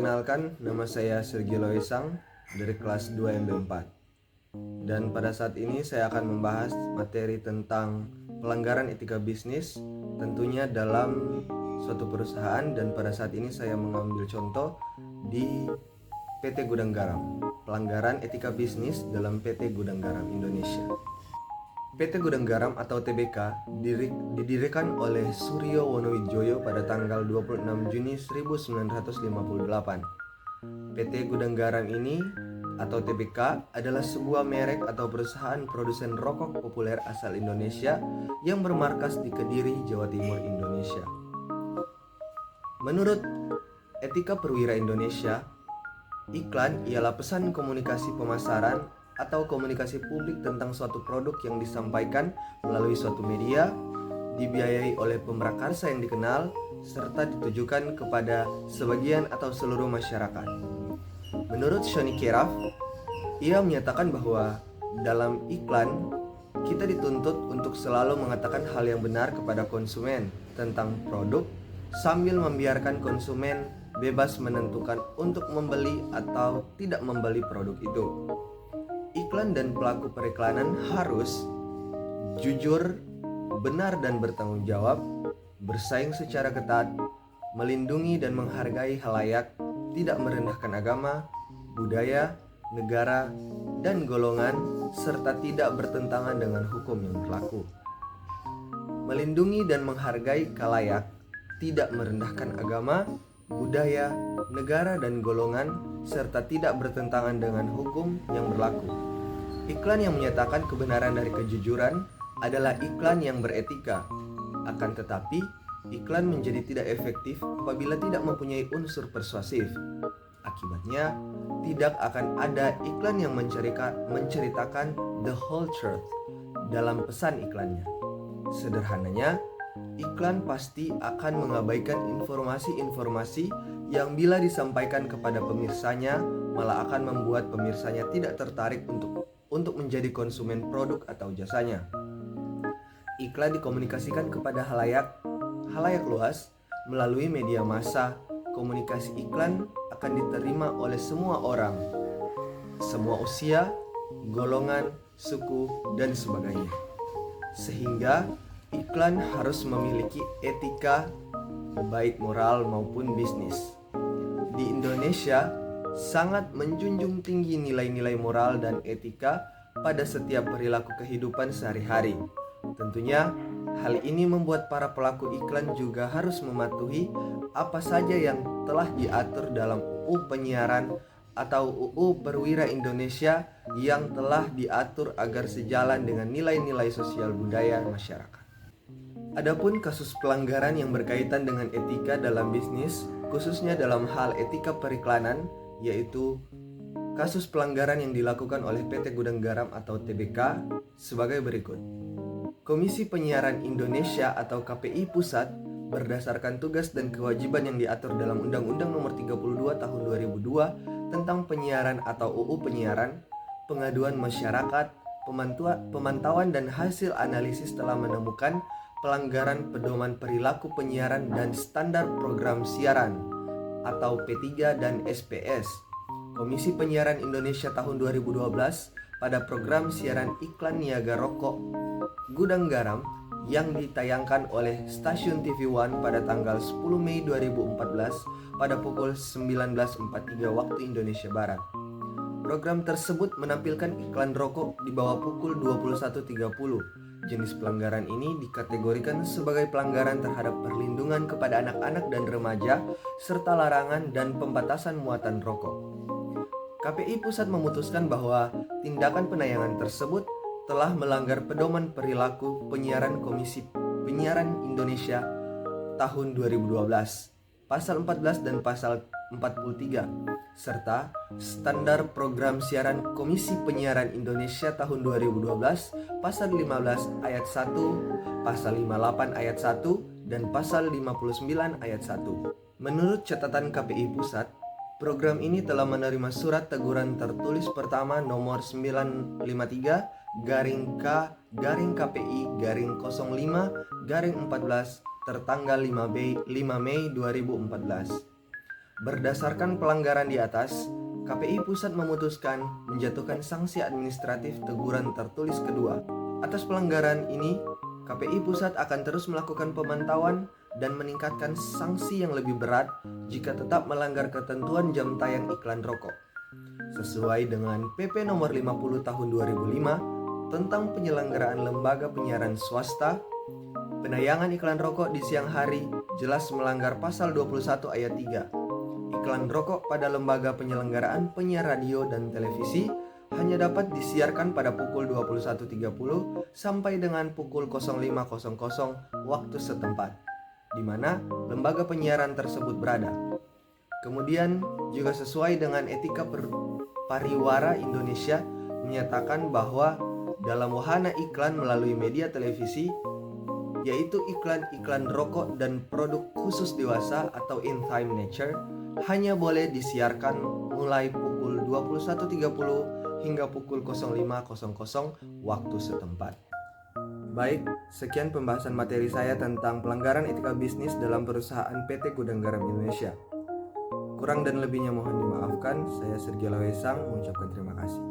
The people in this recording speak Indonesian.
Perkenalkan, nama saya Sergio Loesang dari kelas 2 MB4. Dan pada saat ini saya akan membahas materi tentang pelanggaran etika bisnis, tentunya dalam suatu perusahaan, dan pada saat ini saya mengambil contoh di PT Gudang Garam, pelanggaran etika bisnis dalam PT Gudang Garam Indonesia. PT Gudang Garam atau TBK didirikan oleh Suryo Wonowijoyo pada tanggal 26 Juni 1958. PT Gudang Garam ini atau TBK adalah sebuah merek atau perusahaan produsen rokok populer asal Indonesia yang bermarkas di Kediri, Jawa Timur, Indonesia. Menurut Etika Perwira Indonesia, iklan ialah pesan komunikasi pemasaran atau komunikasi publik tentang suatu produk yang disampaikan melalui suatu media, dibiayai oleh pemrakarsa yang dikenal, serta ditujukan kepada sebagian atau seluruh masyarakat. Menurut Shoni Keraf, ia menyatakan bahwa dalam iklan, kita dituntut untuk selalu mengatakan hal yang benar kepada konsumen tentang produk, sambil membiarkan konsumen bebas menentukan untuk membeli atau tidak membeli produk itu. Iklan dan pelaku periklanan harus jujur, benar dan bertanggung jawab, bersaing secara ketat, melindungi dan menghargai khalayak, tidak merendahkan agama, budaya, negara, dan golongan, serta tidak bertentangan dengan hukum yang berlaku. Melindungi dan menghargai khalayak, tidak merendahkan agama, budaya, negara, dan golongan, serta tidak bertentangan dengan hukum yang berlaku. Iklan yang menyatakan kebenaran dari kejujuran adalah iklan yang beretika. Akan tetapi, iklan menjadi tidak efektif apabila tidak mempunyai unsur persuasif. Akibatnya, tidak akan ada iklan yang menceritakan the whole truth dalam pesan iklannya. Sederhananya, iklan pasti akan mengabaikan informasi-informasi yang bila disampaikan kepada pemirsanya malah akan membuat pemirsanya tidak tertarik untuk menjadi konsumen produk atau jasanya. Iklan dikomunikasikan kepada halayak luas melalui media massa. Komunikasi iklan akan diterima oleh semua orang, semua usia, golongan, suku, dan sebagainya. Sehingga iklan harus memiliki etika baik moral maupun bisnis. Di Indonesia sangat menjunjung tinggi nilai-nilai moral dan etika pada setiap perilaku kehidupan sehari-hari. Tentunya hal ini membuat para pelaku iklan juga harus mematuhi apa saja yang telah diatur dalam UU Penyiaran atau UU Perwira Indonesia yang telah diatur agar sejalan dengan nilai-nilai sosial budaya masyarakat. Adapun kasus pelanggaran yang berkaitan dengan etika dalam bisnis, khususnya dalam hal etika periklanan, yaitu kasus pelanggaran yang dilakukan oleh PT Gudang Garam atau TBK sebagai berikut. Komisi Penyiaran Indonesia atau KPI Pusat berdasarkan tugas dan kewajiban yang diatur dalam Undang-Undang Nomor 32 Tahun 2002 tentang penyiaran atau UU Penyiaran, pengaduan masyarakat, pemantauan dan hasil analisis telah menemukan pelanggaran pedoman perilaku penyiaran dan standar program siaran atau P3 dan SPS. Komisi Penyiaran Indonesia tahun 2012 pada program siaran iklan niaga rokok Gudang Garam yang ditayangkan oleh stasiun TV One pada tanggal 10 Mei 2014 pada pukul 19.43 waktu Indonesia Barat. Program tersebut menampilkan iklan rokok di bawah pukul 21.30. Jenis pelanggaran ini dikategorikan sebagai pelanggaran terhadap perlindungan kepada anak-anak dan remaja serta larangan dan pembatasan muatan rokok. KPI Pusat memutuskan bahwa tindakan penayangan tersebut telah melanggar pedoman perilaku penyiaran Komisi Penyiaran Indonesia tahun 2012, pasal 14 dan pasal 43, serta standar program siaran Komisi Penyiaran Indonesia tahun 2012, pasal 15 ayat 1, pasal 58 ayat 1, dan pasal 59 ayat 1. Menurut catatan KPI Pusat, program ini telah menerima surat teguran tertulis pertama nomor 953 garing K garing KPI garing 05 garing 14 tertanggal 5 Mei 2014. Berdasarkan pelanggaran di atas, KPI Pusat memutuskan menjatuhkan sanksi administratif teguran tertulis kedua. Atas pelanggaran ini, KPI Pusat akan terus melakukan pemantauan dan meningkatkan sanksi yang lebih berat jika tetap melanggar ketentuan jam tayang iklan rokok. Sesuai dengan PP nomor 50 tahun 2005 tentang penyelenggaraan lembaga penyiaran swasta, penayangan iklan rokok di siang hari jelas melanggar pasal 21 ayat 3. Iklan rokok pada lembaga penyelenggaraan penyiar radio dan televisi hanya dapat disiarkan pada pukul 21.30 sampai dengan pukul 05.00 waktu setempat, di mana lembaga penyiaran tersebut berada. Kemudian juga sesuai dengan etika pariwara Indonesia menyatakan bahwa dalam wahana iklan melalui media televisi, yaitu iklan-iklan rokok dan produk khusus dewasa atau in time nature, hanya boleh disiarkan mulai pukul 21.30 hingga pukul 05.00 waktu setempat. Baik, sekian pembahasan materi saya tentang pelanggaran etika bisnis dalam perusahaan PT Gudang Garam Indonesia. Kurang dan lebihnya mohon dimaafkan. Saya Sergio Lawesang mengucapkan terima kasih.